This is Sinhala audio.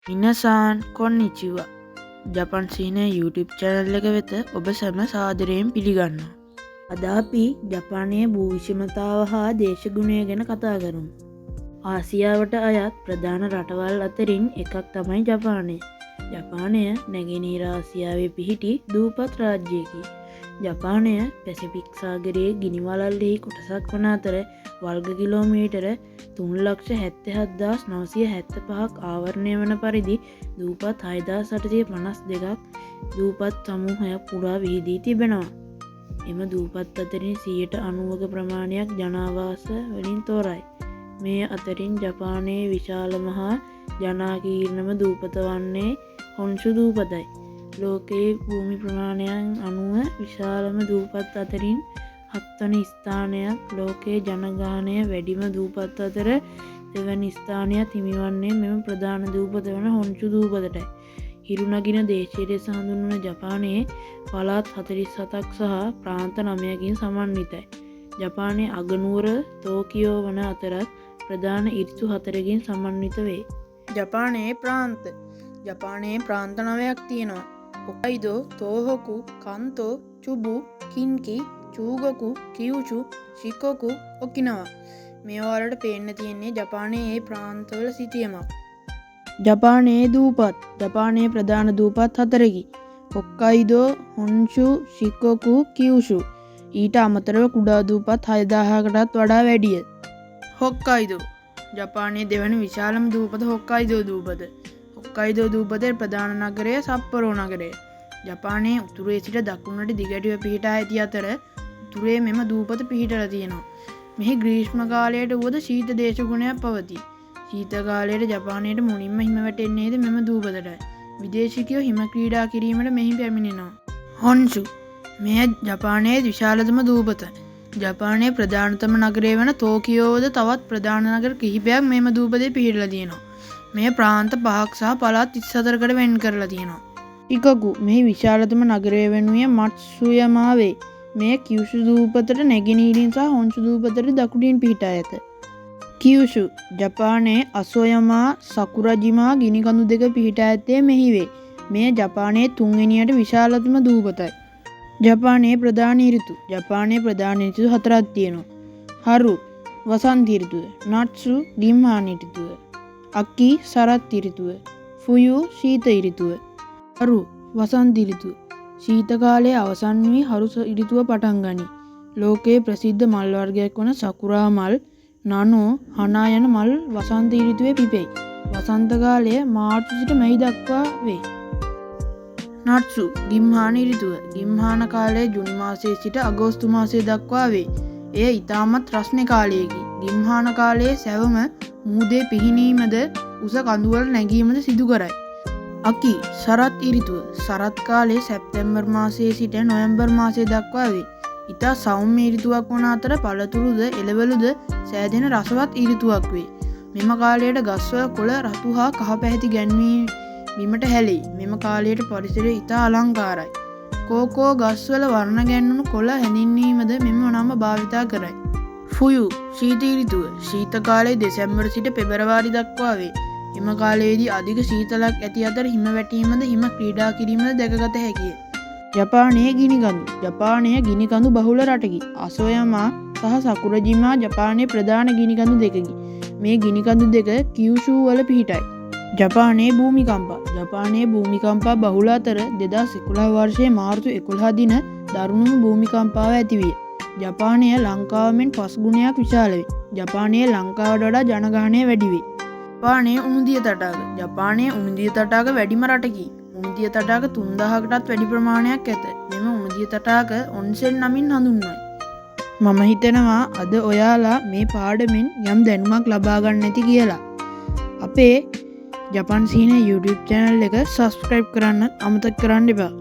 මිනසාන් කොන්නිචිවා. ජපන් සීනය YouTube channel එක වෙත ඔබ සැම සාදරයෙන් පිළිගන්නවා. අද අපි ජපානයේ භූවිෂමතාව හා දේශගුණය ගැන කතා කරමු. ආසියාවට අයත් ප්‍රධාන රටවල් අතරින් එකක් තමයි ජපානය. ජපානය නැගෙනහිර ආසියාවේ පිහිටි දූපත් රාජ්‍යයකි. ජපානය පැසිෆික් සාගරයේ ගිනිවලල්ලෙහි කොටසක් වන අතර වර්ග කිලෝමීටර 3,77,975ක් ආවරණය වන පරිදි දූපත් 6,852ක් දූපත් සමූහයක් පුරා විහිදී තිබෙනවා. එම දූපත් අතරින් 90% ප්‍රමාණයක් ජනාවාස වලින් තොරයි. මේ අතරින් ජපානයේ විශාලම හා ජනාකීර්ණම දූපත වන්නේ හොන්ෂු දූපතයි. ලෝකයේ භූමි ප්‍රමාණයන් අනුව විශාලම දූපත් අතරින් 7 වන ස්ථානයක්, ලෝකයේ ජනගහනය වැඩිම දූපත් අතර 2 වැනි ස්ථානයක් හිමිවන්නේ මෙම ප්‍රධාන දූපත වන හොන්ෂු දූපතටයි. හිරුනගින දේශීය ලෙස හඳුන්වන ජපානයේ පළාත් 47ක් සහ ප්‍රාන්ත 9කින් සමන්විතයි. ජපානයේ අගනුවර ටෝකියෝ වන අතරත් ප්‍රධාන ඍතු 4කින් සමන්විත වේ. ජපානයේ ප්‍රාන්ත. ජපානයේ ප්‍රාන්ත 9ක් තියෙනවා. හොකයිඩෝ, තෝහොකු, කන්තෝ, චුබු, කින්කි, චූගොකු, කියුෂු, ශිකොකු, ඔකිනාවා. මේවා වලට පේන්න තියෙන්නේ ජපානයේ ඒ ප්‍රාන්තවල සිටියමක්. ජපානයේ දූපත්. ජපානයේ ප්‍රධාන දූපත් 4කි. හොක්කයිඩෝ, හොන්ෂු, ශිකොකු, කියුෂු. ඊට අමතරව කුඩා දූපත් 6,000කටත් වඩා වැඩිය. හොක්කයිඩෝ. ජපානයේ දෙවන විශාලම දූපත හොක්කයිඩෝ දූපත. හොක්කයිඩෝ දූපතේ ප්‍රධාන නගරය සප්පොරෝ නගරය. ජපානයේ උතුරේ සිට දකුණට දිගටම පිහිටා ඇති අතර උතුරේ මෙම දූපත පිහිටලා තියෙනවා. මෙහි ග්‍රීෂ්ම කාලයට වුවද ශීත දේශගුණයක් පවතී. ශීත කාලයට ජපානයට මුලින්ම හිම වැටෙන්නේද මෙම දූපතටයි. විදේශිකයෝ හිම ක්‍රීඩා කිරීමට මෙහි පැමිණෙනවා. හොන්ෂු. මෙය ජපානයේ විශාලතම දූපත. ජපානයේ ප්‍රධානතම නගරය වන ටෝකියෝද තවත් ප්‍රධාන නගර කිහිපයක් මෙම දූපතේ පිහිටලා තියෙනවා. මේ ප්‍රාන්ත 5ක් සහ පළාත් 34කට වෙන් කරලා තියෙනවා. ශිකොකු. මෙහි විශාලතම නගරය වනුයේ මත්සුයමා වේ. මෙය කියුෂු දූපතට නැගෙනහිරින් සහ හොන්ෂු දූපතට දකුණින් පිහිටා ඇත. කියුෂු. ජපානයේ අසොයමා සකුරජිමා ගිනිකඳු දෙක පිහිටා ඇත්තේ මෙහි වේ. මෙය ජපානයේ 3 වෙනියට විශාලතම දූපතයි. ජපානයේ ප්‍රධාන ඍතු. ජපානයේ ප්‍රධාන ඍතු 4ක් තියෙනවා. හරු වසන්ත ඍතුව, නට්සු ගිම්හාන ඍතුව, අකි සරත් ඍතුව, ෆුයු ශීත ඍතුව. හරු වසන්ත ඍතුව. ශීත කාලයේ අවසන් වී හරු ඍතුව පටන් ගනී. ලෝකයේ ප්‍රසිද්ධ මල් වර්ගයක් වන සකුරා මල්, නනෝ, හනා යන මල් වසන්ත ඍතුවේ පිපෙයි. වසන්ත කාලය මාර්තු සිට මැයි දක්වා වේ. නට්සු ගිම්හාන ඍතුව. ගිම්හාන කාලය ජුනි මාසයේ සිට අගෝස්තු මාසය දක්වා වේ. එය ඉතාමත් රස්නේ කාලයකි. ගිම්හාන කාලයේ සැවම මුහුදේ පිහිනීමද උස කඳුවල නැගීමද සිදු කරයි. අකි සරත් ඍතුව. සරත් කාලයේ සැප්තැම්බර් මාසයේ සිට නොවැම්බර් මාසය දක්වා වේ. ඉතා සෞම්‍ය ඍතුවක් වන අතර පළතුරුද එළවලුද සෑදෙන රසවත් ඍතුවක් වේ. මෙම කාලයට ගස්වල කොළ රතු හා කහ පැහැති ගැන්වීම බිමට හැලෙයි. මෙම කාලයට පරිසරය ඉතා අලංකාරයි. කෝකෝ ගස්වල වර්ණ ගැන්වුණු කොළ හැඳින්වීමද මෙම නම භාවිතා කරයි. ෆුයු ශීත ඍතුව. ශීත කාලයේ දෙසැම්බර් සිට පෙබරවාරි දක්වා වේ. එම කාලයේදී අධික සීතලක් ඇති අතර හිම වැටීමද හිම ක්‍රීඩා කිරීමද දැකගත හැකිය. ජපානයේ ගිනිකඳු. ජපානය ගිනිකඳු බහුල රටකි. අසොයමා සහ සකුරජිමා ජපානයේ ප්‍රධාන ගිනිකඳු දෙකකි. මේ ගිනිකඳු දෙක කියුෂු වල පිහිටයි. ජපානයේ භූමිකම්පා. ජපානයේ භූමිකම්පා බහුල අතර 2011 වර්ෂයේ මාර්තු 11 දින දරුණුම භූමිකම්පාව ඇතිවිය. ජපානය ලංකාව මෙන් 5 ගුණයක් විශාල වේ. ජපානයේ ලංකාවට වඩා ජනගහනය වැඩි වේ. ජපානයේ උණුදිය තටාක. ජපානයේ උණුදිය තටාක වැඩිම රටකි. උණුදිය තටාක 3000කටත් වැඩි ප්‍රමාණයක් ඇත. මෙම උණුදිය තටාක ඔන්සෙන් නමින් හඳුන්වයි. මම හිතනවා අද ඔයාලා මේ පාඩමෙන් යම් දැනුමක් ලබා ගන්න ඇති කියලා. අපේ ජපන් සීනය YouTube channel එක subscribe කරන්න අමතක කරන්න එපා.